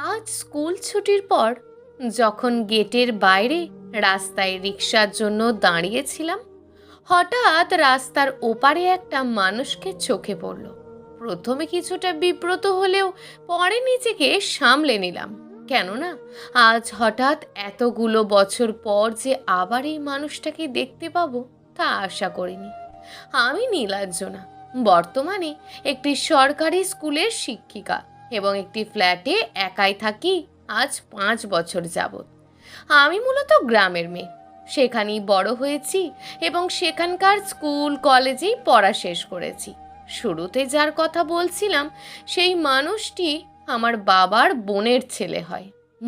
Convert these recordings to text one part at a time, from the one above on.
আজ স্কুল ছুটির পর যখন গেটের বাইরে রাস্তায় রিক্সার জন্য দাঁড়িয়েছিলাম, হঠাৎ রাস্তার ওপারে একটা মানুষকে চোখে পড়ল। প্রথমে কিছুটা বিব্রত হলেও পরে নিজেকে সামলে নিলাম। কেননা আজ হঠাৎ এতগুলো বছর পর যে আবার এই মানুষটাকে দেখতে পাবো তা আশা করিনি। আমি নীলাঞ্জনা, বর্তমানে একটি সরকারি স্কুলের শিক্ষিকা এবং একটি ফ্ল্যাটে একাই থাকি আজ 5 বছর যাবৎ। আমি মূলত গ্রামের মেয়ে, সেখানেই বড় হয়েছি এবং সেখানকার স্কুল কলেজেই পড়া শেষ করেছি। শুরুতে যার কথা বলছিলাম সেই মানুষটি আমার বাবার বোনের ছেলে হয়।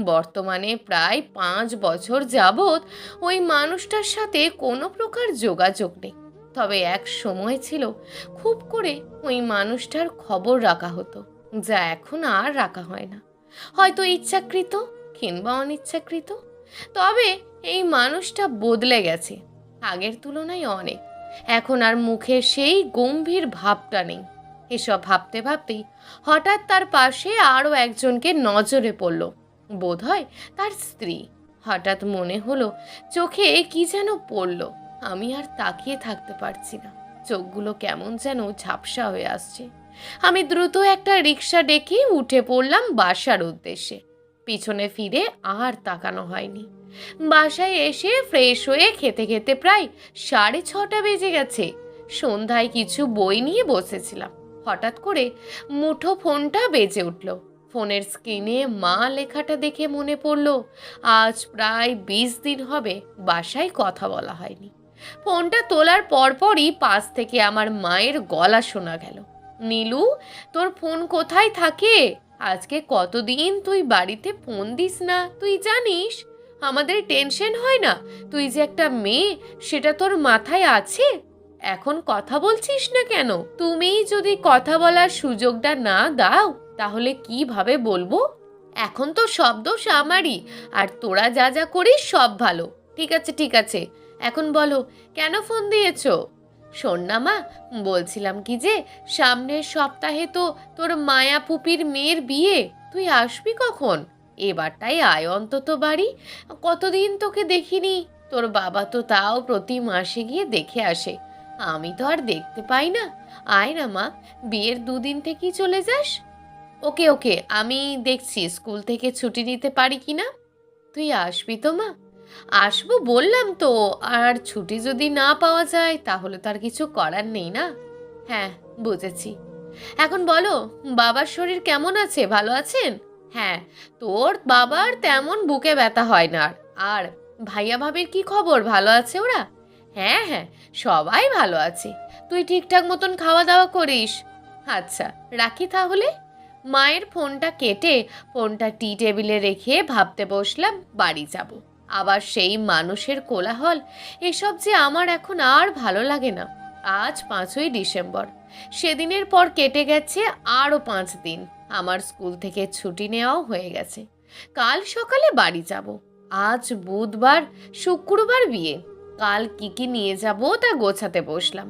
বর্তমানে প্রায় 5 বছর যাবৎ ওই মানুষটার সাথে কোনো প্রকার যোগাযোগ নেই। তবে এক সময় ছিল খুব করে ওই মানুষটার খবর রাখা হতো, যা এখন আর রাখা হয় না, হয়তো ইচ্ছাকৃত কিংবা অনিচ্ছাকৃত। তবে এই মানুষটা বদলে গেছে আগের তুলনায় অনেক। এখন আর মুখে সেই গম্ভীর ভাবটা নেই। এসব ভাবতে ভাবতেই হঠাৎ তার পাশে আরও একজনকে নজরে পড়ল, বোধহয় তার স্ত্রী। হঠাৎ মনে হলো চোখে কি যেন পড়ল। আমি আর তাকিয়ে থাকতে পারছি না, চোখগুলো কেমন যেন ঝাপসা হয়ে আসছে। আমি দ্রুত একটা রিক্সা ডেকে উঠে পড়লাম বাসার উদ্দেশ্যে। পিছনে ফিরে আর তাকানো হয়নি। বাসায় এসে ফ্রেশ হয়ে খেতে খেতে প্রায় 6:30 বেজে গেছে। সন্ধ্যায় কিছু বই নিয়ে বসেছিলাম, হঠাৎ করে মুঠো ফোনটা বেজে উঠল। ফোনের স্ক্রিনে মা লেখাটা দেখে মনে পড়ল আজ প্রায় 20 দিন হবে বাসায় কথা বলা হয়নি। ফোনটা তোলার পরপরই পাশ থেকে আমার মায়ের গলা শোনা গেল, নীলু, তোর ফোন কোথায় থাকে? আজকে কতদিন তুই বাড়িতে ফোন দিস না, তুই জানিস আমাদের টেনশন হয় না? তুই যে একটা মেয়ে সেটা তোর মাথায় আছে? এখন কথা বলছিস না কেন? তুমিই যদি কথা বলার সুযোগটা না দাও তাহলে কিভাবে বলবো? এখন তো সব দোষ আমারই, আর তোরা যা যা করিস সব ভালো। ঠিক আছে ঠিক আছে, এখন বলো কেন ফোন দিয়েছো? শোন না মা, বলছিলাম কি যে সামনের সপ্তাহে তো তোর মায়া পুপির মেয়ের বিয়ে, তুই আসবি কখন? এবারটাই আয় অন্তত বাড়ি, কতদিন তোকে দেখিনি। তোর বাবা তো তাও প্রতি মাসে গিয়ে দেখে আসে, আমি তো আর দেখতে পাই না। আয় না মা, বিয়ের 2 দিন থেকেই চলে যাস। ওকে ওকে, আমি দেখছি স্কুল থেকে ছুটি নিতে পারি কিনা। তুই আসবি তো মা? আসবো বললাম তো, আর ছুটি যদি না পাওয়া যায় তাহলে তো আর কিছু করার নেই না। হ্যাঁ, বুঝেছি। এখন বলো, বাবার শরীর কেমন আছে, ভালো আছেন? হ্যাঁ, তোর বাবার তেমন বুকে ব্যথা হয় না। আর ভাইয়া ভাবির কি খবর, ভালো আছে ওরা? হ্যাঁ হ্যাঁ, সবাই ভালো আছে। তুই ঠিকঠাক মতন খাওয়া দাওয়া করিস। আচ্ছা, রাখি তাহলে। মায়ের ফোনটা কেটে ফোনটা টি টেবিলে রেখে ভাবতে বসলাম বাড়ি যাব। আবার সেই মানুষের কোলাহল, এসব যে আমার এখন আর ভালো লাগে না। আজ 5ই ডিসেম্বর, সেদিনের পর কেটে গেছে আরও 5 দিন। আমার স্কুল থেকে ছুটি নেওয়াও হয়ে গেছে। কাল সকালে বাড়ি যাব। আজ বুধবার, শুক্রবার বিয়ে। কাল কি কি নিয়ে যাব তা গোছাতে বসলাম।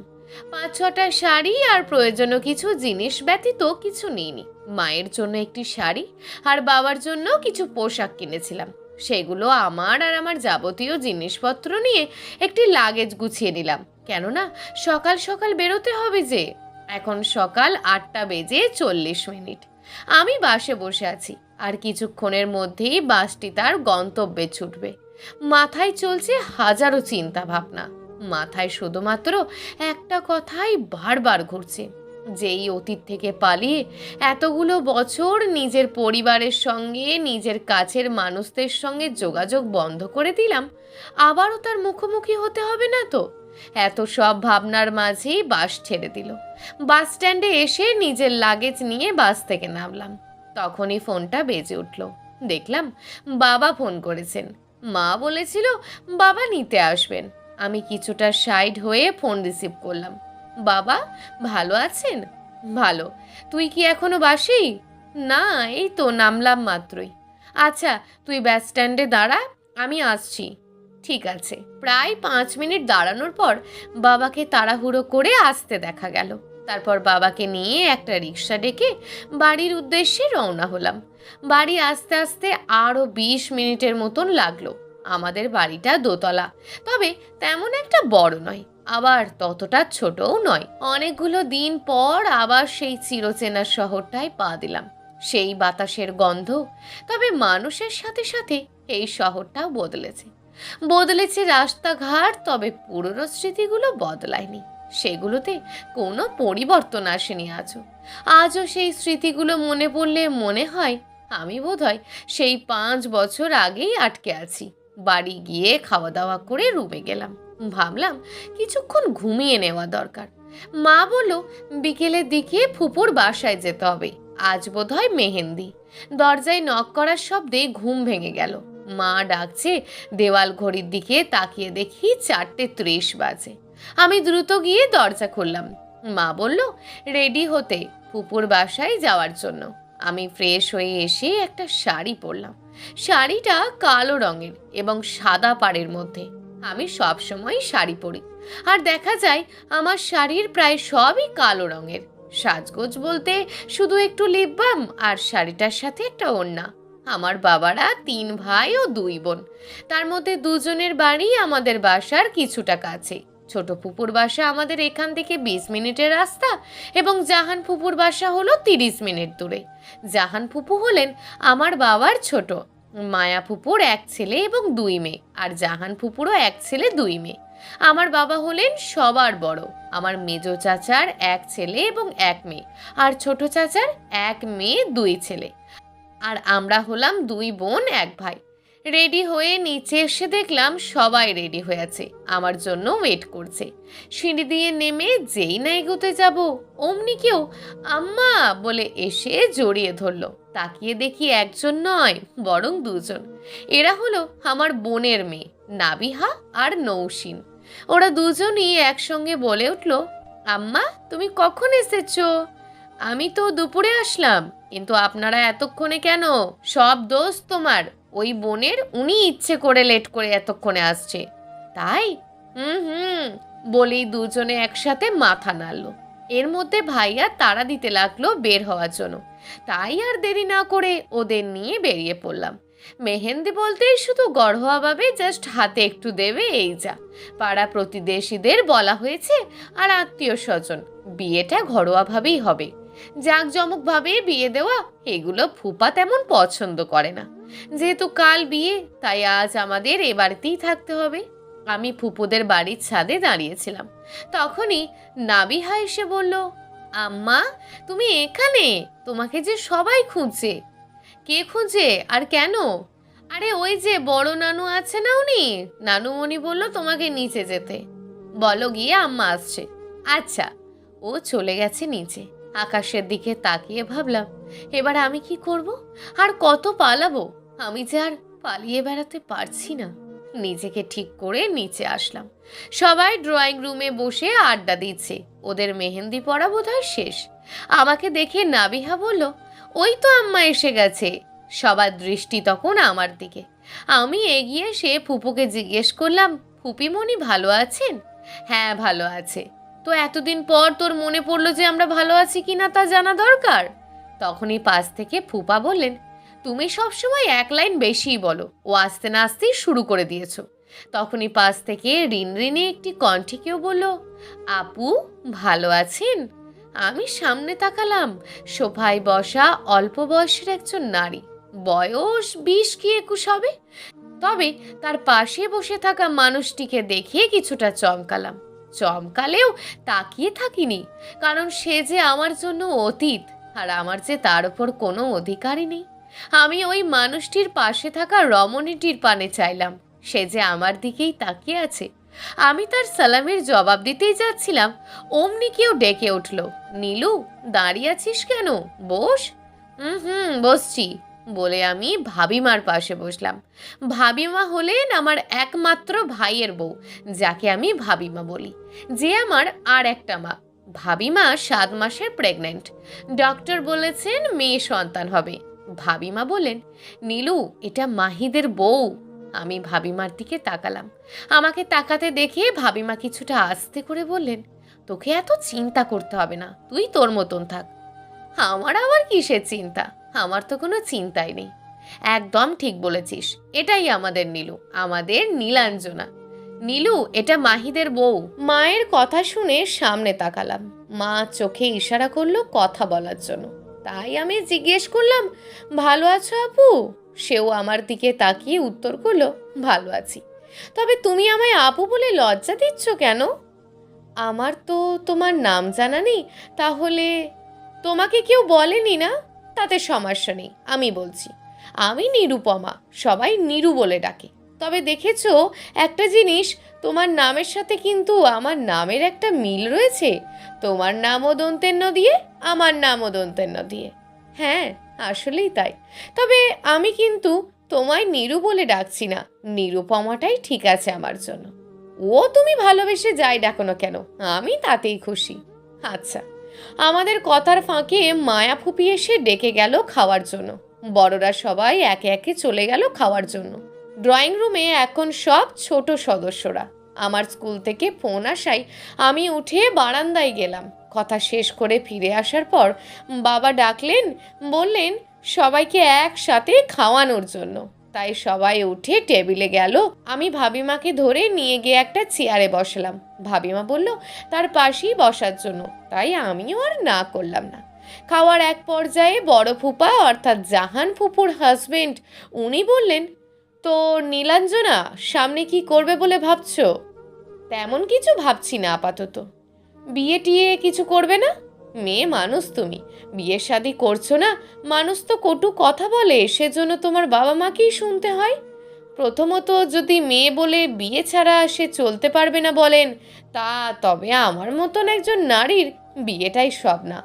5-6টা শাড়ি আর প্রয়োজনীয় কিছু জিনিস ব্যতীত কিছু নিইনি। মায়ের জন্য একটি শাড়ি আর বাবার জন্য কিছু পোশাক কিনেছিলাম। সেগুলো আমার আর আমার যাবতীয় জিনিসপত্র নিয়ে একটি লাগেজ গুছিয়ে নিলাম, কেননা সকাল সকাল বেরোতে হবে যে। এখন সকাল 8:40। আমি বাসে বসে আছি, আর কিছুক্ষণের মধ্যেই বাসটি তার গন্তব্যে ছুটবে। মাথায় চলছে হাজারো চিন্তা ভাবনা। মাথায় শুধুমাত্র একটা কথাই বারবার ঘুরছে, যেই অতীত থেকে পালিয়ে এতগুলো বছর নিজের পরিবারের সঙ্গে, নিজের কাছের মানুষদের সঙ্গে যোগাযোগ বন্ধ করে দিলাম, আবারও তার মুখোমুখি হতে হবে না তো? এত সব ভাবনার মাঝেই বাস ছেড়ে দিল। বাস স্ট্যান্ডে এসে নিজের লাগেজ নিয়ে বাস থেকে নামলাম। তখনই ফোনটা বেজে উঠল। দেখলাম বাবা ফোন করেছেন। মা বলেছিল বাবা নিতে আসবেন। আমি কিছুটা সাইড হয়ে ফোন রিসিভ করলাম। বাবা, ভালো আছেন? ভালো। তুই কি এখনো বাসেই? না, এই তো নামলাম মাত্রই। আচ্ছা, তুই বাস স্ট্যান্ডে দাঁড়া, আমি আসছি। ঠিক আছে। প্রায় 5 মিনিট দাঁড়ানোর পর বাবাকে তাড়াহুড়ো করে আসতে দেখা গেল। তারপর বাবাকে নিয়ে একটা রিক্সা ডেকে বাড়ির উদ্দেশ্যে রওনা হলাম। বাড়ি আসতে আসতে আরও 20 মিনিটের মতন লাগলো। আমাদের বাড়িটা দোতলা, তবে তেমন একটা বড় নয়, আবার ততটা ছোটও নয়। অনেকগুলো দিন পর আবার সেই চিরচেনা শহরটায় পা দিলাম। সেই বাতাসের গন্ধ, তবে মানুষের সাথে সাথে এই শহরটাও বদলেছে। বদলেছে রাস্তাঘাট, তবে পুরনো স্মৃতিগুলো বদলায়নি। সেগুলোতে কোনো পরিবর্তন আসেনি আজও। আজও সেই স্মৃতিগুলো মনে পড়লে মনে হয় আমি বোধহয় সেই 5 বছর আগেই আটকে আছি। বাড়ি গিয়ে খাওয়া দাওয়া করে রুমে গেলাম। ভাবলাম কিছুক্ষণ ঘুমিয়ে নেওয়া দরকার। মা বলল বিকেলের দিকে ফুপুর বাসায় যেতে হবে, আজ বোধহয় মেহেন্দি। দরজায় নক করার শব্দে ঘুম ভেঙে গেল। মা ডাকছে, দেওয়াল ঘড়ির দিকে তাকিয়ে দেখি 4:30 বাজে। আমি দ্রুত গিয়ে দরজা খুললাম। মা বলল রেডি হতে, ফুপুর বাসায় যাওয়ার জন্য। আমি ফ্রেশ হয়ে এসে একটা শাড়ি পরলাম। শাড়িটা কালো রঙের এবং সাদা পাড়ের মধ্যে। আমি সব সময় শাড়ি পরি, আর দেখা যায় আমার শাড়ির প্রায় সবই কালো রঙের। সাজগোজ বলতে শুধু একটু লিপ বাম আর শাড়িটার সাথে একটা ওড়না। আমার বাবারা 3 ভাই ও 2 বোন, তার মধ্যে 2জনের বাড়ি আমাদের বাসার কিছুটা কাছে। ছোট ফুপুর বাসা আমাদের এখান থেকে 20 মিনিটের রাস্তা, এবং জাহান ফুপুর বাসা হলো 30 মিনিট দূরে। জাহান ফুপু হলেন আমার বাবার ছোট। মায়া ফুপুর 1 ছেলে এবং 2 মেয়ে, আর জাহান ফুপুরও 1 ছেলে 2 মেয়ে। আমার বাবা হলেন সবার বড়। আমার মেজো চাচার 1 ছেলে এবং 1 মেয়ে, আর ছোট চাচার 1 মেয়ে 2 ছেলে। আর আমরা হলাম 2 বোন 1 ভাই। রেডি হয়ে নিচে এসে দেখলাম সবাই রেডি হয়ে আছে, আমার জন্য ওয়েট করছে। সিঁড়ি দিয়ে নেমে যেই না এগোতে যাব, অমনি কেউ আম্মা বলে এসে জড়িয়ে ধরলো। তাকিয়ে দেখি একজন নয়, বরং 2জন। এরা হলো আমার বোনের মেয়ে নাবিহা আর নৌসিন। ওরা 2জনই একসঙ্গে বলে উঠল, আম্মা তুমি কখন এসেছো? আমি তো দুপুরে আসলাম, কিন্তু আপনারা এতক্ষণে কেন? সব দোষ তোমার ওই বোনের, উনি ইচ্ছে করে লেট করে এতক্ষণে আসছে। তাই? হুম বলেই 2জনে একসাথে মাথা নাড়ল। এর মধ্যে ভাইয়া তাড়া দিতে লাগলো বের হওয়ার জন্য। তাই আর দেরি না করে ওদের নিয়ে বেরিয়ে পড়লাম। মেহেন্দি বলতেই শুধু গড়হওয়াভাবে জাস্ট হাতে একটু দেবে, এই যা। পাড়া প্রতিবেশীদের বলা হয়েছে, আর আত্মীয় স্বজন। বিয়েটা ঘরোয়াভাবেই হবে। জাঁকজমকভাবে বিয়ে দেওয়া এগুলো ফুপা তেমন পছন্দ করে না। যেহেতু কাল বিয়ে, তাই আজ আমাদের এ বাড়িতেই থাকতে হবে। আমি ফুপুদের বাড়ির ছাদে দাঁড়িয়েছিলাম। তখনই নাবিহা এসে বলল, আম্মা তুমি এখানে? তোমাকে যে সবাই খুঁজছে। কে খুঁজে আর কেন? আরে ওই যে বড় নানু আছে না, উনি। নানুমণি বলল তোমাকে নিচে যেতে। বলো গিয়ে আম্মা আসছে। আচ্ছা। ও চলে গেছে নিচে। আকাশের দিকে তাকিয়ে ভাবলাম, এবার আমি কি করব? আর কত পালাবো? আমি যে আর পালিয়ে বেড়াতে পারছি না। নিজেকে ঠিক করে নিচে আসলাম। সবাই ড্রয়িং রুমে বসে আড্ডা দিচ্ছে। ওদের মেহেন্দি পড়া বোধহয় শেষ। আমাকে দেখে নাবিহা বলল, ওই তো আম্মা এসে গেছে। সবার দৃষ্টি তখন আমার দিকে। আমি এগিয়ে এসে ফুপুকে জিজ্ঞেস করলাম, ফুপিমণি ভালো আছেন? হ্যাঁ ভালো আছে। তো এতদিন পর তোর মনে পড়লো যে আমরা ভালো আছি কিনা তা জানা দরকার। তখনই পাশ থেকে ফুপা বললেন, তুমি সবসময় 1 লাইন বেশিই বলো, ও আসতে না আসতেই শুরু করে দিয়েছো। তখনই পাশ থেকে রিনরিনে একটি কণ্ঠে কেউ বলল, আপু ভালো আছেন? আমি সামনে তাকালাম। সোফায় বসা অল্প বয়সের একজন নারী, বয়স 20 কি 21 হবে। তবে তার পাশে বসে থাকা মানুষটিকে দেখে কিছুটা চমকালাম। চমকালেও তাকিয়ে থাকিনি, কারণ সে যে আমার জন্য অতীত, আর আমার যে তার উপর কোনো অধিকারই নেই। আমি ওই মানুষটির পাশে থাকা রমণীটির পানে চাইলাম। সে যে আমার দিকেই তাকিয়ে আছে। আমি তার সালামের জবাব দিতেই যাচ্ছিলাম, অমনি কেউ ডেকে উঠল, নীলু দাঁড়িয়ে আছিস কেন? বস। বসছি বলে আমি ভাবিমার পাশে বসলাম। ভাবিমা হলেন আমার একমাত্র ভাইয়ের বউ, যাকে আমি ভাবিমা বলি, যে আমার আর একটা মা। ভাবিমা 7 মাসের প্রেগন্যান্ট। ডক্টর বলেছেন মেয়ে সন্তান হবে। ভাবিমা বলেন, নীলু এটা মাহিদের বউ। আমি ভাবিমার দিকে তাকালাম। আমাকে তাকাতে দেখে ভাবিমা কিছুটা আস্তে করে বললেন, তোকে এত চিন্তা করতে হবে না, তুই তোর মতন থাক। আমার আবার কিসের চিন্তা? আমার তো কোনো চিন্তাই নেই। একদম ঠিক বলেছিস, এটাই আমাদের নীলু, আমাদের নীলাঞ্জনা। নীলু, এটা মাহিদের বউ। মায়ের কথা শুনে সামনে তাকালাম। মা চোখে ইশারা করলো কথা বলার জন্য। তাই আমি জিজ্ঞেস করলাম, ভালো আছো আপু? সেও আমার দিকে তাকিয়ে উত্তর করলো, ভালো আছি। তবে তুমি আমায় আপু বলে লজ্জা দিচ্ছ কেন? আমার তো তোমার নাম জানা নেই। তাহলে তোমাকে কেউ বলেনি না? তাতে সমস্যা নেই, আমি বলছি। আমি নিরুপমা, সবাই নিরু বলে ডাকে। তবে দেখেছো একটা জিনিস, তোমার নামের সাথে কিন্তু আমার নামের একটা মিল রয়েছে। তোমার নামও দন্তের ন দিয়ে, আমার নামও দন্তের ন দিয়ে। হ্যাঁ, আসলেই তাই। তবে আমি কিন্তু তোমায় নিরু বলে ডাকছি না, নিরুপমাটাই ঠিক আছে আমার জন্য। ও তুমি ভালোবেসে যাই ডাকো না কেন, আমি তাতেই খুশি। আচ্ছা, আমাদের কথার ফাঁকে মায়া ফুপি এসে ডেকে গেল খাওয়ার জন্য। বড়রা সবাই একে একে চলে গেল খাওয়ার জন্য। ড্রয়িং রুমে এখন সব ছোট সদস্যরা। আমার স্কুল থেকে ফোন আসায় আমি উঠে বারান্দায় গেলাম। কথা শেষ করে ফিরে আসার পর বাবা ডাকলেন, বললেন সবাইকে একসাথে খাওয়ানোর জন্য। তাই সবাই উঠে টেবিলে গেল। আমি ভাবিমাকে ধরে নিয়ে গিয়ে একটা চেয়ারে বসালাম। ভাবিমা বলল তার পাশেই বসার জন্য, তাই আমিও আর না করলাম না। খাওয়ার এক পর্যায়ে বড় ফুপা অর্থাৎ জাহান ফুপুর হাজবেন্ড, উনি বললেন, তো নীলাঞ্জনা সামনে কি করবে বলে ভাবছো? তেমন কিছু ভাবছি না আপাতত। বিয়ে টিয়ে কিছু করবে না? মেয়ে মানুষ তুমি, বিয়ে শাদি করছো না, মানুষ তো কটু কথা বলে, সেজন্য তোমার বাবা মাকেই শুনতে হয়। প্রথমত যদি মেয়ে বলে বিয়ে ছাড়া সে চলতে পারবে না বলেন, তা তবে আমার মতন একজন নারীর বিয়েটাই সব না।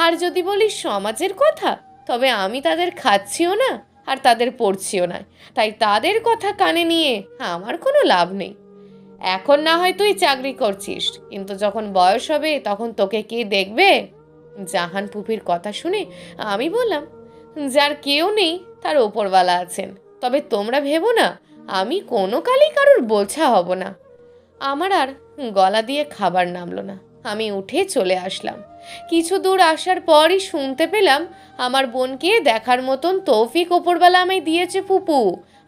আর যদি বলি সমাজের কথা, তবে আমি তাদের খাচ্ছিও না আর তাদের পড়ছিও না, তাই তাদের কথা কানে নিয়ে আমার কোনো লাভ নেই। এখন না হয় তুই চাকরি করছিস, কিন্তু যখন বয়স হবে তখন তোকে কে দেখবে? জাহান পুপির কথা শুনে আমি বললাম, যার কেউ নেই তার ওপরওয়ালা আছেন। তবে তোমরা ভেবো না আমি কোনো কালেই কারোর বোঝা হব না। আমার আর গলা দিয়ে খাবার নামলো না। আমি উঠে চলে আসলাম। কিছু দূর আসার পরই শুনতে পেলাম, আমার বোনকে দেখার মতন তৌফিক ওপরবেলা আমায় দিয়েছে ফুপু।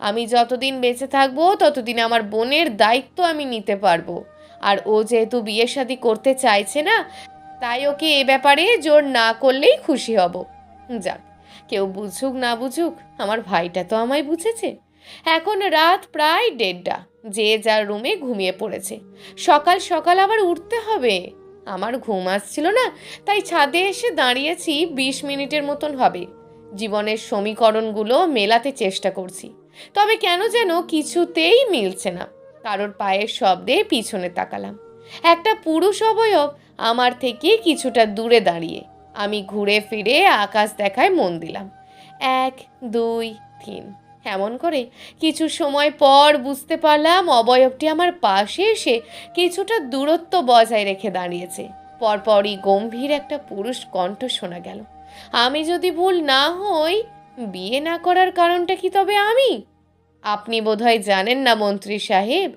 আমি যতদিন বেঁচে থাকবো ততদিন আমার বোনের দায়িত্ব আমি নিতে পারবো। আর ও যেহেতু বিয়ে শাদী করতে চাইছে না, তাই ওকে এ ব্যাপারে জোর না করলেই খুশি হব। যাক, কেউ বুঝুক না বুঝুক, আমার ভাইটা তো আমায় বুঝেছে। এখন রাত প্রায় 1:30, যে যার রুমে ঘুমিয়ে পড়েছে। সকাল সকাল আবার উঠতে হবে। আমার ঘুম আসছিল না, তাই ছাদে এসে দাঁড়িয়েছি। 20 মিনিটের মতন হবে। জীবনের সমীকরণগুলো মেলাতে চেষ্টা করছি, তবে কেন যেন কিছুতেই মিলছে না। কারোর পায়ের শব্দে পিছনে তাকালাম। একটা পুরুষ অবয়ব আমার থেকে কিছুটা দূরে দাঁড়িয়ে। আমি ঘুরে ফিরে আকাশ দেখায় মন দিলাম। 1, 2, 3 এমন করে কিছু সময় পর বুঝতে পারলাম অবয়বটি আমার পাশে এসে কিছুটা দূরত্ব বজায় রেখে দাঁড়িয়েছে। পরপরই গম্ভীর একটা পুরুষ কণ্ঠ শোনা গেল, আমি যদি ভুল না হই, বিয়ে না করার কারণটা কি তবে আমি? আপনি বোধহয় জানেন না মন্ত্রী সাহেব,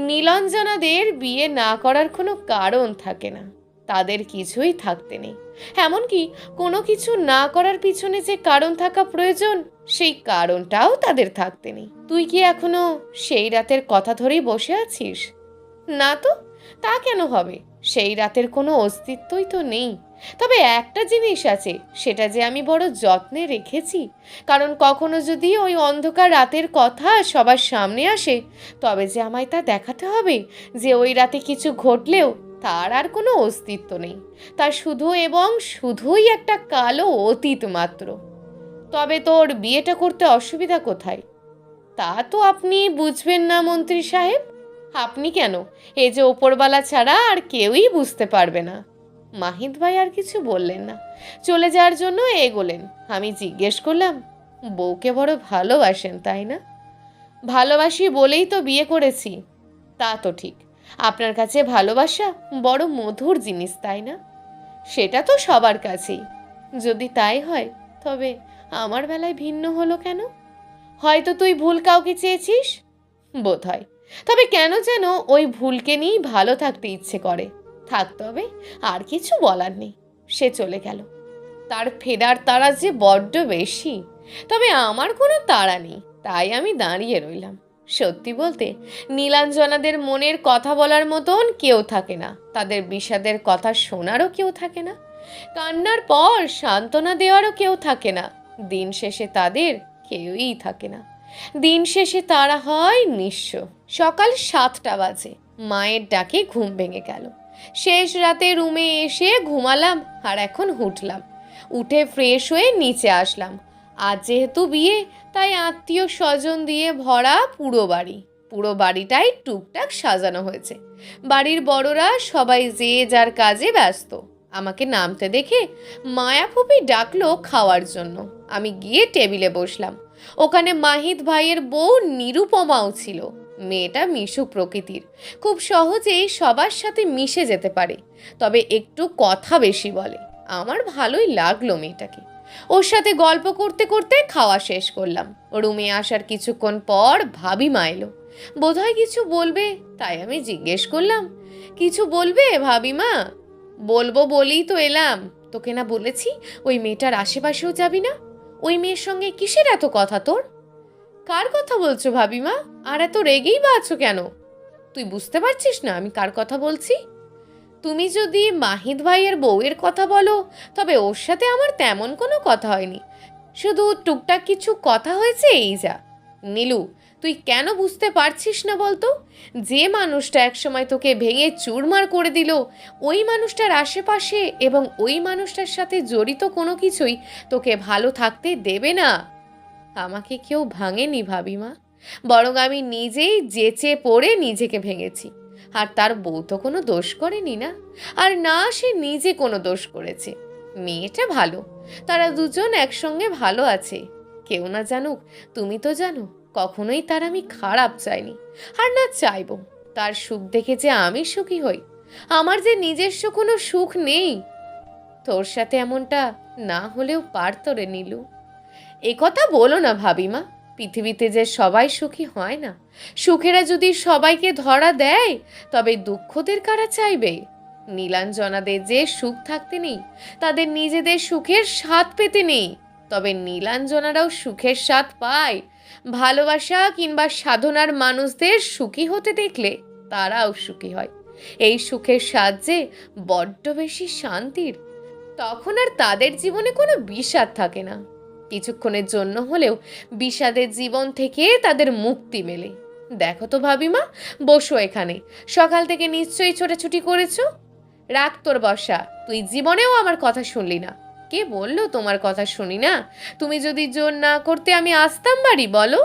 নীলাঞ্জনাদের বিয়ে না করার কোনো কারণ থাকে না। তাদের কিছুই থাকতে নেই। এমনকি কোনো কিছু না করার পিছনে যে কারণ থাকা প্রয়োজন, সেই কারণটাও তাদের থাকতে নেই। তুই কি এখনো সেই রাতের কথা ধরেই বসে আছিস? না তো, তা কেন হবে? সেই রাতের কোনো অস্তিত্বই তো নেই। তবে একটা জিনিস আছে, সেটা যে আমি বড় যত্নে রেখেছি। কারণ কখনো যদি ওই অন্ধকার রাতের কথা সবার সামনে আসে, তবে যে আমায় তা দেখাতে হবে যে ওই রাতে কিছু ঘটলেও তার আর কোনো অস্তিত্ব নেই। তার শুধু এবং শুধুই একটা কালো অতীত মাত্র। তবে তোর বিয়েটা করতে অসুবিধা কোথায়? তা তো আপনি বুঝবেন না মন্ত্রী সাহেব। আপনি কেন, এই যে ওপরওয়ালা ছাড়া আর কেউই বুঝতে পারবে না। মাহিদ ভাই আর কিছু বললেন না, চলে যাওয়ার জন্য এগোলেন। আমি জিজ্ঞেস করলাম, বউকে বড় ভালোবাসেন তাই না? ভালোবাসি বলেই তো বিয়ে করেছি। তা তো ঠিক, আপনার কাছে ভালোবাসা বড় মধুর জিনিস তাই না? সেটা তো সবার কাছেই। যদি তাই হয়, তবে আমার বেলায় ভিন্ন হলো কেন? হয়তো তুই ভুল কাউকে চেয়েছিস, বোধ হয়। তবে কেন যেন ওই ভুলকে নিয়েই ভালো থাকতে ইচ্ছে করে। থাকতে হবে, আর কিছু বলার নেই। সে চলে গেল। তার ফেরার তাড়া যে বড্ড বেশি, তবে আমার কোনো তাড়া নেই, তাই আমি দাঁড়িয়ে রইলাম। সত্যি বলতে নীলাঞ্জনাদের মনের কথা বলার মতন কেউ থাকে না, তাদের বিষাদের কথা শোনারও কেউ থাকে না, কান্নার পর সান্ত্বনা দেওয়ারও কেউ থাকে না। দিন শেষে তাদের কেউই থাকে না। দিন শেষে তারা হয় নিঃস্ব। সকাল 7টা বাজে। মায়ের ডাকে ঘুম ভেঙে গেল। শেষ রাতে রুমে এসে ঘুমালাম, আর এখন উঠলাম। উঠে ফ্রেশ হয়ে নিচে আসলাম। আজ যেহেতু বিয়ে, তাই আত্মীয় স্বজন দিয়ে ভরা পুরো বাড়ি। পুরো বাড়িটাই টুকটাক সাজানো হয়েছে। বাড়ির বড়রা সবাই যে যার কাজে ব্যস্ত। আমাকে নামতে দেখে মায়াপুপি ডাকলো খাওয়ার জন্য। আমি গিয়ে টেবিলে বসলাম। ওখানে মাহিত ভাইয়ের বউ নিরুপমাও ছিল। মেয়েটা মিশুক প্রকৃতির, খুব সহজেই সবার সাথে মিশে যেতে পারে, তবে একটু কথা বেশি বলে। আমার ভালোই লাগলো মেয়েটাকে। ওর সাথে গল্প করতে করতে খাওয়া শেষ করলাম। রুমে আসার কিছুক্ষণ পর ভাবিমা এলো। বোধহয় কিছু বলবে, তাই আমি জিজ্ঞেস করলাম, কিছু বলবে ভাবিমা? বলবো বলেই তো এলাম। তোকে না বলেছি ওই মেয়েটার আশেপাশেও যাবি না? ওই মেয়ের সঙ্গে কিসের এত কথা তোর? কার কথা বলছো ভাবিমা? আর এত রেগেই বা আছো কেন? তুই বুঝতে পারছিস না আমি কার কথা বলছি? তুমি যদি মাহিত ভাইয়ের বউয়ের কথা বলো, তবে ওর সাথে আমার তেমন কোনো কথা হয়নি। শুধু টুকটাক কিছু কথা হয়েছে, এই যা। নীলু, তুই কেন বুঝতে পারছিস না বলতো? যে মানুষটা একসময় তোকে ভেঙে চুরমার করে দিল, ওই মানুষটার আশেপাশে এবং ওই মানুষটার সাথে জড়িত কোনো কিছুই তোকে ভালো থাকতে দেবে না। আমাকে কেউ ভাঙেনি ভাবিমা, বরং আমি নিজেই যেচে পড়ে নিজেকে ভেঙেছি। আর তার বউ তো কোনো দোষ করেনি না, আর না সে নিজে কোনো দোষ করেছে। মেয়েটা ভালো, তারা দুজন একসঙ্গে ভালো আছে। কেউ না জানুক, তুমি তো জানো কখনোই তার আমি খারাপ চাইনি, আর না চাইবো। তার সুখ দেখে যে আমি সুখী হই, আমার যে নিজস্ব কোনো সুখ নেই। তোর সাথে এমনটা না হলেও পারতো রে নীলু। এ কথা বলো না ভাবিমা, পৃথিবীতে যে সবাই সুখী হয় না। সুখেরা যদি সবাইকে ধরা দেয়, তবে দুঃখদের কারা চাইবে? নীলাঞ্জনাদের যে সুখ থাকতে নেই, তাদের নিজেদের সুখের স্বাদ পেতে নেই। তবে নীলাঞ্জনারাও সুখের স্বাদ পায়। ভালোবাসা কিংবা সাধনার মানুষদের সুখী হতে দেখলে তারাও সুখী হয়। এই সুখের স্বাদ যে বড্ড বেশি শান্তির। তখন আর তাদের জীবনে কোনো বিষাদ থাকে না। কিছুক্ষণের জন্য হলেও বিষাদের জীবন থেকে তাদের মুক্তি মেলে। দেখো তো ভাবিমা, বসো এখানে। সকাল থেকে নিশ্চয়ই ছোটাছুটি করেছো। রাখ তোর বসা, তুই জীবনেও আমার কথা শুনলি না। কে বললো তোমার কথা শুনি না? তুমি যদি জোর না করতে আমি আসতাম বাড়ি, বলো?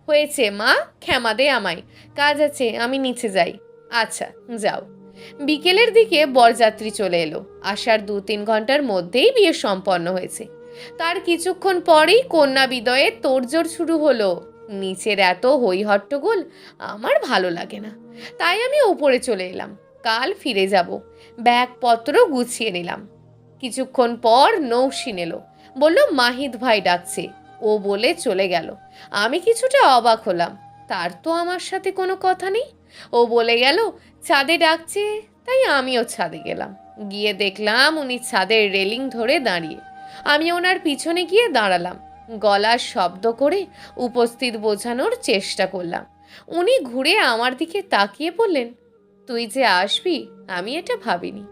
হয়েছে মা, ক্ষমা দে আমায়, কাজ আছে, আমি নিচে যাই। আচ্ছা, যাও। বিকেলের দিকে বরযাত্রী চলে এলো। আসার 2-3 ঘন্টার মধ্যেই বিয়ে সম্পন্ন হয়েছে। তার কিছুক্ষণ পরেই কন্যা বিদয়ে তোড়জোড় শুরু হলো। নিচের এত হই হট্টগোল আমার ভালো লাগে না, তাই আমি উপরে চলে এলাম। কাল ফিরে যাব। ব্যাগপত্র গুছিয়ে নিলাম। কিছুক্ষণ পর নৌসিন এলো। বলল মাহিত ভাই ডাকছে। ও বলে চলে গেল। আমি কিছুটা অবাক হলাম, তার তো আমার সাথে কোনো কথা নেই। ও বলে গেল ছাদে ডাকছে, তাই আমিও ছাদে গেলাম। গিয়ে দেখলাম উনি ছাদের রেলিং ধরে দাঁড়িয়ে। আমি ওনার পিছনে গিয়ে দাঁড়ালাম। গলার শব্দ করে উপস্থিত বোঝানোর চেষ্টা করলাম। উনি ঘুরে আমার দিকে তাকিয়ে বললেন, তুই যে আসবি আমি এটা ভাবিনি।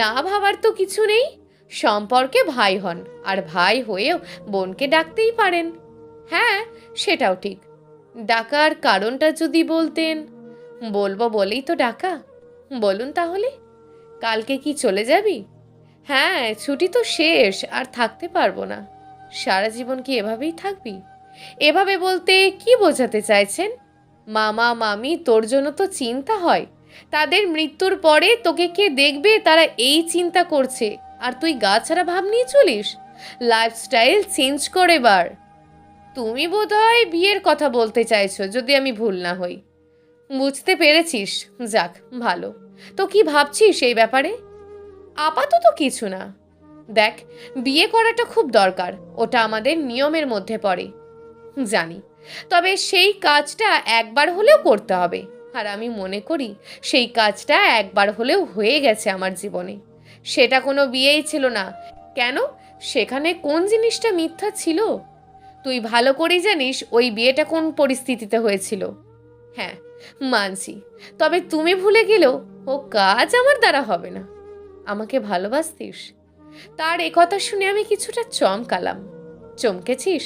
না ভাবার তো কিছু নেই। সম্পর্কে ভাই হন, আর ভাই হয়েও বোনকে ডাকতেই পারেন। হ্যাঁ, সেটাও ঠিক। ডাকার কারণটা যদি বলতেন। বলবো বলেই তো ডাকা। বলুন তাহলে। কালকে কি চলে যাবি? হ্যাঁ, ছুটি তো শেষ, আর থাকতে পারবো না। সারা জীবন কি এভাবেই থাকবি? এভাবে বলতে কি বোঝাতে চাইছেন? মামা মামি তোর জন্য তো চিন্তা হয়। তাদের মৃত্যুর পরে তোকে কে দেখবে তারা এই চিন্তা করছে, আর তুই গা ছাড়া ভাব নিয়ে চলিস। লাইফস্টাইল চেঞ্জ কর এবার। তুমি বোধহয় বিয়ের কথা বলতে চাইছো, যদি আমি ভুল না হই। বুঝতে পেরেছিস, যাক ভালো। তো কি ভাবছিস এই ব্যাপারে? আপাতত কিছু না। দেখ, বিয়ে করাটা খুব দরকার, ওটা আমাদের নিয়মের মধ্যে পড়ে। জানি, তবে সেই কাজটা একবার হলেও করতে হবে। আর আমি মনে করি সেই কাজটা একবার হলেও হয়ে গেছে আমার জীবনে। সেটা কোনো বিয়েই ছিল না। কেন? সেখানে কোন জিনিসটা মিথ্যা ছিল? তুই ভালো করেই জানিস ওই বিয়েটা কোন পরিস্থিতিতে হয়েছিল। হ্যাঁ, মানছি। তবে তুমি ভুলে গেলেও ও কাজ আমার দ্বারা হবে না। আমাকে ভালোবাসতিস? তার কথা শুনে আমি কিছুটা চমকালাম। চমকেছিস?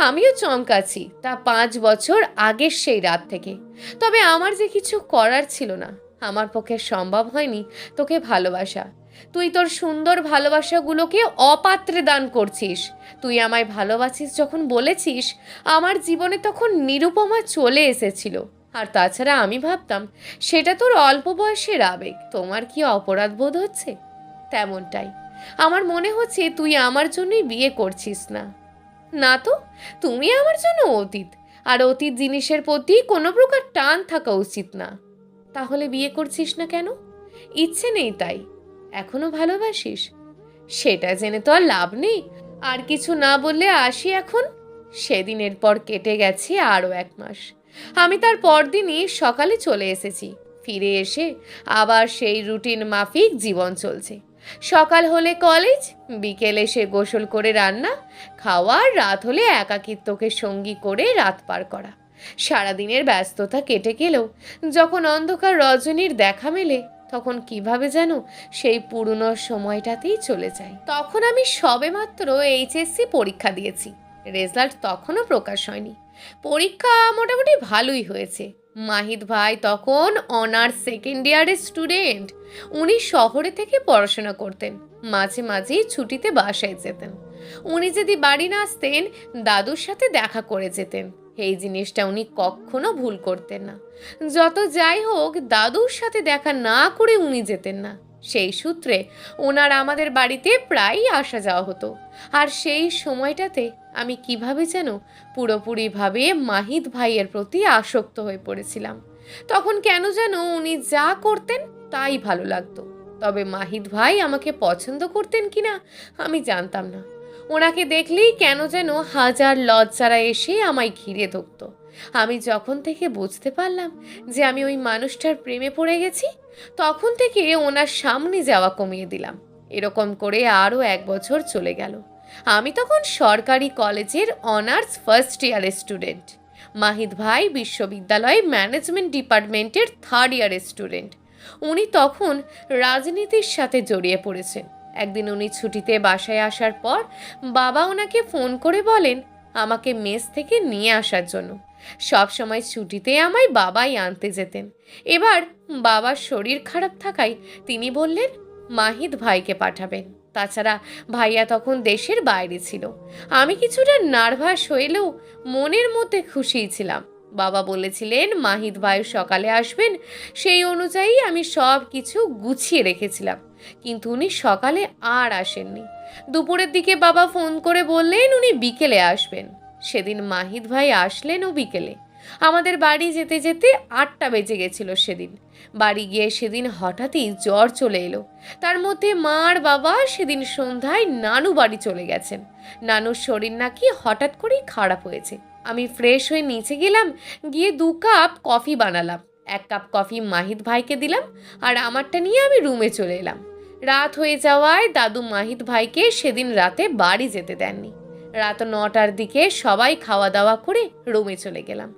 আমিও চমকাছি, তা 5 বছর আগের সেই রাত থেকে। তবে আমার যে কিছু করার ছিল না, আমার পক্ষে সম্ভব হয়নি তোকে ভালোবাসা। তুই তোর সুন্দর ভালোবাসাগুলোকে অপাত্রে দান করছিস। তুই আমায় ভালোবাসিস যখন বলেছিস, আমার জীবনে তখন নিরুপমা চলে এসেছিল। আর তাছাড়া আমি ভাবতাম সেটা তোর অল্প বয়সের আবেগ। তোমার কি অপরাধ বোধ হচ্ছে? তেমনটাই আমার মনে হচ্ছে। তুই আমার জন্যই বিয়ে করছিস না। না তো, তুমি আমার জন্য অতীত, আর অতীত জিনিসের প্রতি কোনো প্রকার টান থাকা উচিত না। তাহলে বিয়ে করছিস না কেন? ইচ্ছে নেই তাই? এখনো ভালোবাসিস? সেটা জেনে তো আর লাভ নেই। আর কিছু না বললে আসি এখন। সেদিনের পর কেটে গেছে আরও 1 মাস। আমি তার পরদিনই সকালে চলে এসেছি। ফিরে এসে আবার সেই রুটিন মাফিক জীবন চলছে। সকাল হলে কলেজ, বিকেল এসে গোসল করে রান্না, খাওয়া, রাত হলে একাকিত্বকে সঙ্গী করে রাত পার করা। সারাদিনের ব্যস্ততা কেটে গেলেও যখন অন্ধকার রজনীর দেখা মেলে, তখন কিভাবে যেন সেই পুরনো সময়টাতেই চলে যায়। তখন আমি সবেমাত্র এইচএসসি পরীক্ষা দিয়েছি। রেজাল্ট তখনও প্রকাশ হয়নি। পরীক্ষা মোটামুটি ভালোই হয়েছে। মাহিদ ভাই তখন অনার্স সেকেন্ড ইয়ারের স্টুডেন্ট। উনি শহরে থেকে পড়াশোনা করতেন, মাঝে মাঝেই ছুটিতে বাসায় যেতেন। উনি যদি বাড়ি না আসতেন, দাদুর সাথে দেখা করে যেতেন। এই জিনিসটা উনি কখনো ভুল করতেন না। যত যাই হোক, দাদুর সাথে দেখা না করে উনি যেতেন না। সেই সূত্রে ওনার আমাদের বাড়িতে প্রায়ই আসা যাওয়া হতো। আর সেই সময়টাতে আমি কিভাবে যেন পুরোপুরিভাবে মাহিদ ভাইয়ের প্রতি আসক্ত হয়ে পড়েছিলাম। তখন কেন যেন উনি যা করতেন তাই ভালো লাগতো। তবে মাহিদ ভাই আমাকে পছন্দ করতেন কিনা আমি জানতাম না। ওনাকে দেখলেই কেন যেন হাজার লজ্জারা এসে আমায় ঘিরে ধরত। আমি যখন থেকে বুঝতে পারলাম যে আমি ওই মানুষটার প্রেমে পড়ে গেছি, তখন থেকে ওনার সামনে যাওয়া কমিয়ে দিলাম। এরকম করে আরও 1 বছর চলে গেল। আমি তখন সরকারি কলেজের অনার্স ফার্স্ট ইয়ারের স্টুডেন্ট। মাহিদ ভাই বিশ্ববিদ্যালয় ম্যানেজমেন্ট ডিপার্টমেন্টের থার্ড ইয়ারের স্টুডেন্ট। উনি তখন রাজনীতির সাথে জড়িয়ে পড়েছেন। একদিন উনি ছুটিতে বাসায় আসার পর বাবা ওনাকে ফোন করে বলেন আমাকে মেস থেকে নিয়ে আসার জন্য। সব সময় ছুটিতে আমায় বাবাই আনতে যেতেন। এবার বাবার শরীর খারাপ থাকায় তিনি বললেন মাহিদ ভাইকে পাঠাবেন। তাছাড়া ভাইয়া তখন দেশের বাইরে ছিল। আমি কিছুটা নার্ভাস হইলেও মনের মধ্যে খুশিই ছিলাম। বাবা বলেছিলেন মাহিদ ভাই সকালে আসবেন, সেই অনুযায়ী আমি সব কিছু গুছিয়ে রেখেছিলাম। কিন্তু উনি সকালে আর আসেননি। দুপুরের দিকে বাবা ফোন করে বললেন উনি বিকেলে আসবেন। সেদিন মাহিদ ভাই আসলেনও বিকেলে। আমাদের বাড়ি যেতে যেতে 8টা বেজে গেছিল সেদিন। বাড়ি গিয়ে সেদিন হঠাৎই জ্বর চলে এলো। তার মধ্যে মা আর বাবা সেদিন সন্ধ্যায় নানু বাড়ি চলে গেছেন। নানুর শরীর নাকি হঠাৎ করেই খারাপ হয়েছে। আমি ফ্রেশ হয়ে নিচে গেলাম, গিয়ে 2 কাপ কফি বানালাম। 1 কাপ কফি মাহিদ ভাইকে দিলাম, আর আমারটা নিয়ে আমি রুমে চলে এলাম। রাত হয়ে যাওয়ায় দাদু মাহিদ ভাইকে সেদিন রাতে বাড়ি যেতে দেননি। রাত 9টার দিকে সবাই খাওয়া দাওয়া করে রুমে চলে গেলাম।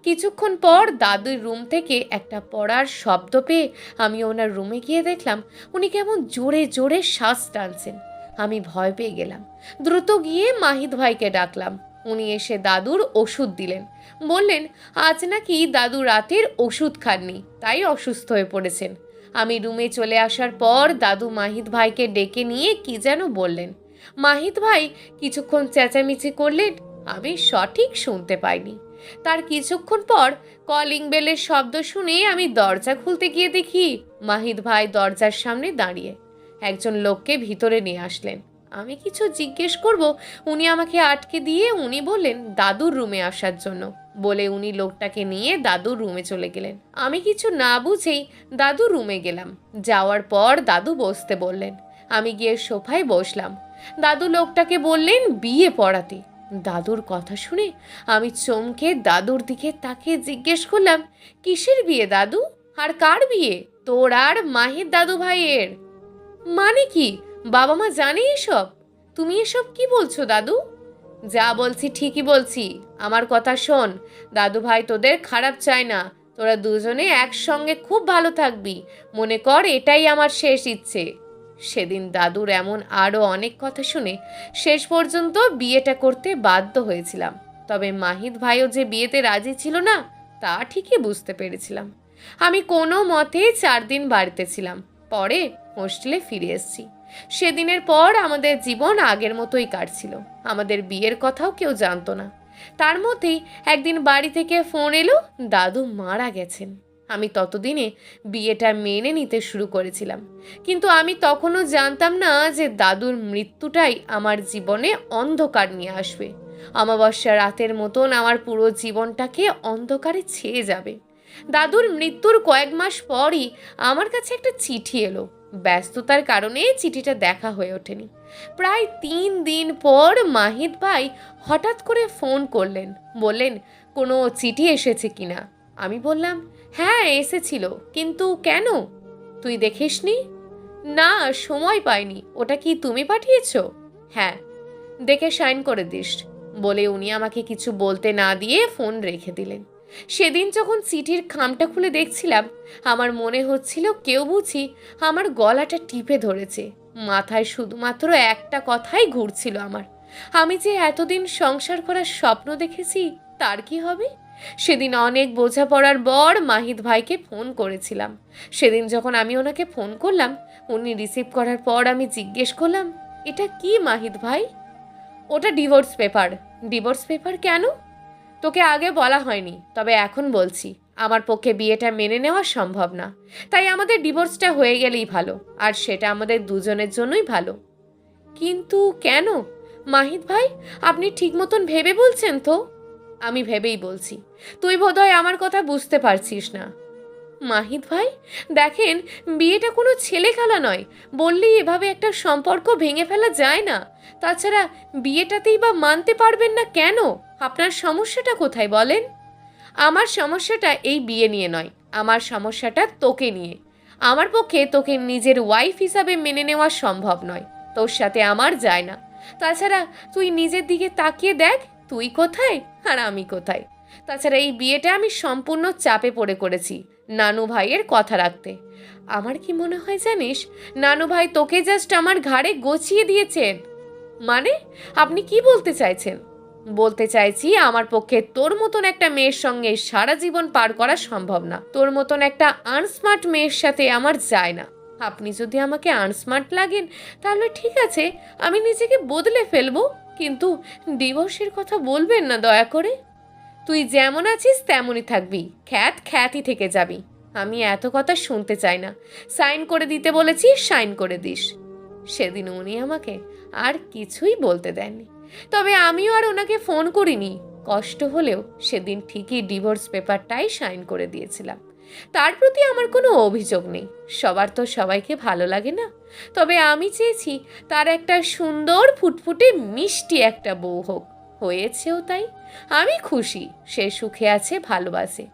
কিছুক্ষণ পর দাদুর রুম থেকে একটা পড়ার শব্দ পেয়ে আমি ওনার রুমে গিয়ে দেখলাম উনি কেমন জোরে জোরে শ্বাস টানছেন। আমি ভয় পেয়ে গেলাম। দ্রুত গিয়ে মাহিদ ভাইকে ডাকলাম। উনি এসে দাদুর ওষুধ দিলেন। বললেন আজ নাকি দাদু রাতের ওষুধ খাননি, তাই অসুস্থ হয়ে পড়েছেন। আমি রুমে চলে আসার পর দাদু মাহিদ ভাইকে ডেকে নিয়ে কি যেন বললেন। মাহিদ ভাই কিছুক্ষণ চেঁচামেচি করলেন, আমি সঠিক শুনতে পাইনি। তার কিছুক্ষণ পর কলিং বেলের শব্দ শুনে আমি দরজা খুলতে গিয়ে দেখি মাহিদ ভাই দরজার সামনে দাঁড়িয়ে। একজন লোককে ভিতরে নিয়ে আসলেন। আমি কিছু জিজ্ঞেস করব, উনি আমাকে আটকে দিয়ে উনি বললেন দাদুর রুমে আসার জন্য। বলে উনি লোকটাকে নিয়ে দাদুর রুমে চলে গেলেন। আমি কিছু না বুঝেই দাদুর রুমে গেলাম। যাওয়ার পর দাদু বসতে বললেন। আমি গিয়ে সোফায় বসলাম। দাদু লোকটাকে বললেন বিয়ে পড়াতে। দাদুর কথা শুনে আমি চমকে দাদুর দিকে তাকিয়ে জিজ্ঞেস করলাম, কিসের বিয়ে দাদু? আর কার বিয়ে? তোর আর মাহির দাদু ভাইয়ের? মানে কি? বাবা মা জানে এসব? তুমি এসব কি বলছো দাদু? যা বলছি ঠিকই বলছি, আমার কথা শোন। দাদু ভাই তোদের খারাপ চায় না, তোরা দুজনে একসঙ্গে খুব ভালো থাকবি। মনে কর এটাই আমার শেষ ইচ্ছে। সেদিন দাদুর এমন আরও অনেক কথা শুনে শেষ পর্যন্ত বিয়েটা করতে বাধ্য হয়েছিলাম। তবে মাহিত ভাইও যে বিয়েতে রাজি ছিল না তা ঠিকই বুঝতে পেরেছিলাম। আমি কোনো মতে 4 দিন বাড়িতে ছিলাম, পরে হোস্টেলে ফিরে এসেছি। সেদিনের পর আমাদের জীবন আগের মতোই কাটছিল। আমাদের বিয়ের কথাও কেউ জানতো না। তার মধ্যেই একদিন বাড়ি থেকে ফোন এলো, দাদু মারা গেছেন। আমি ততদিনে বিয়েটা মেনে নিতে শুরু করেছিলাম, কিন্তু আমি তখনও জানতাম না যে দাদুর মৃত্যুটাই আমার জীবনে অন্ধকার নিয়ে আসবে। অমাবস্যা রাতের মতন আমার পুরো জীবনটাকে অন্ধকারে ছেয়ে যাবে। দাদুর মৃত্যুর কয়েক মাস পরই আমার কাছে একটা চিঠি এলো। ব্যস্ততার কারণে চিঠিটা দেখা হয়ে ওঠেনি। প্রায় 3 দিন পর মাহিত ভাই হঠাৎ করে ফোন করলেন, বললেন কোনো চিঠি এসেছে কিনা। আমি বললাম, হ্যাঁ এসেছিল, কিন্তু কেন? তুই দেখিসনি? না, সময় পাইনি। ওটা কি তুমি পাঠিয়েছ? হ্যাঁ। দেখে সাইন করে দিস, বলে উনি আমাকে কিছু বলতে না দিয়ে ফোন রেখে দিলেন। সেদিন যখন চিঠির খামটা খুলে দেখছিলাম, আমার মনে হচ্ছিল কেউ বুঝি আমার গলাটা টিপে ধরেছে। মাথায় শুধুমাত্র একটা কথাই ঘুরছিল আমার, আমি যে এতদিন সংসার করার স্বপ্ন দেখেছি তার কি হবে? সেদিন অনেক বোঝাপড়ার পর মাহিত ভাইকে ফোন করেছিলাম। সেদিন যখন আমি ওনাকে ফোন করলাম, উনি রিসিভ করার পর আমি জিজ্ঞেস করলাম, এটা কি মাহিত ভাই? ওটা ডিভোর্স পেপার। ডিভোর্স পেপার কেন? তোকে আগে বলা হয়নি, তবে এখন বলছি। আমার পক্ষে বিয়েটা মেনে নেওয়া সম্ভব না, তাই আমাদের ডিভোর্সটা হয়ে গেলেই ভালো, আর সেটা আমাদের দুজনের জন্যই ভালো। কিন্তু কেন মাহিত ভাই? আপনি ঠিক মতন ভেবে বলছেন তো? আমি ভেবেই বলছি, তুই বোধহয় আমার কথা বুঝতে পারছিস না। মাহিত ভাই দেখেন, বিয়েটা কোনো ছেলে খেলা নয়। বললেই এভাবে একটা সম্পর্ক ভেঙে ফেলা যায় না। তাছাড়া বিয়েটাতেই বা মানতে পারবেন না কেন? আপনার সমস্যাটা কোথায় বলেন? আমার সমস্যাটা এই বিয়ে নিয়ে নয়, আমার সমস্যাটা তোকে নিয়ে। আমার পক্ষে তোকে নিজের ওয়াইফ হিসাবে মেনে নেওয়া সম্ভব নয়, তোর সাথে আমার যায় না। তাছাড়া তুই নিজের দিকে তাকিয়ে দেখ, তুই কোথায় আর আমি কোথায়। তাছাড়া এই বিয়েটা আমি সম্পূর্ণ চাপে পড়ে করেছি নানু ভাইয়ের কথা রাখতে। আমার কি মনে হয় জানিস, নানু ভাই তোকে জাস্ট আমার ঘাড়ে গছিয়ে দিয়েছেন। মানে আপনি কি বলতে চাইছেন? বলতে চাইছি, আমার পক্ষে তোর মতন একটা মেয়ের সঙ্গে সারা জীবন পার করা সম্ভব না। তোর মতন একটা আনস্মার্ট মেয়ের সাথে আমার যায় না। আপনি যদি আমাকে আনস্মার্ট লাগেন তাহলে ঠিক আছে, আমি নিজেকে বদলে ফেলবো, কিন্তু ডিভোর্সের কথা বলবেন না দয়া করে। তুই যেমন আছিস তেমনই থাকবি, খ্যাতই থেকে যাবি। আমি এত কথা শুনতে চাই না। সাইন করে দিতে বলেছি, সাইন করে দিস। সেদিন উনি আমাকে আর কিছুই বলতে দেননি, তবে আমিও আর ওনাকে ফোন করিনি। কষ্ট হলেও সেদিন ঠিকই ডিভোর্স পেপারটাই সাইন করে দিয়েছিলাম। তার প্রতি আমার কোনো অভিযোগ নেই, সবার তো সবাইকে ভালো লাগে না। তবে আমি চেয়েছি তার একটা সুন্দর ফুটফুটে মিষ্টি একটা বউ হোক, হয়েছেও তাই। আমি খুশি, সে সুখে আছে, ভালোবাসে।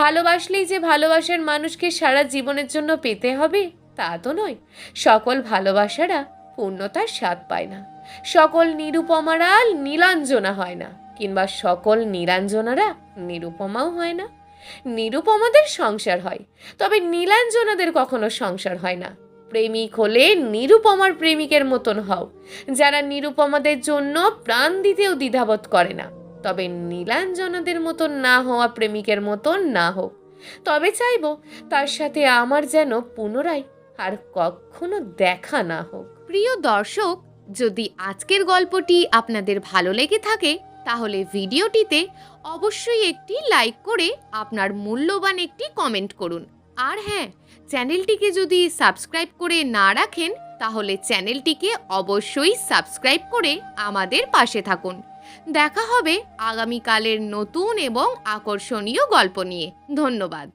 ভালোবাসলেই যে ভালোবাসার মানুষকে সারা জীবনের জন্য পেতে হবে তা তো নয়। সকল ভালোবাসারা পূর্ণতার স্বাদ পায় না। সকল নিরুপমারা নীলাঞ্জনা হয় না, কিংবা সকল নীলাঞ্জনারা নিরুপমাও হয় না। নিরুপমাদের সংসার হয়, তবে নীলাঞ্জনাদের কখনো সংসার হয় না। প্রেমিক হলে নিরুপমার প্রেমিকের মতন হও, যারা নিরুপমাদের জন্য প্রাণ দিতেও দ্বিধাবোধ করে না। তবে নীলাঞ্জনাদের মতন না হওয়া প্রেমিকের মতন না হোক। তবে চাইব তার সাথে আমার যেন পুনরায় আর কখনো দেখা না হোক। প্রিয় দর্শক, যদি আজকের গল্পটি আপনাদের ভালো লেগে থাকে তাহলে ভিডিওটিতে অবশ্যই একটি লাইক করে আপনার মূল্যবান একটি কমেন্ট করুন। আর হ্যাঁ, চ্যানেলটিকে যদি সাবস্ক্রাইব করে না রাখেন তাহলে চ্যানেলটিকে অবশ্যই সাবস্ক্রাইব করে আমাদের পাশে থাকুন। দেখা হবে আগামীকালের নতুন এবং আকর্ষণীয় গল্প নিয়ে। ধন্যবাদ।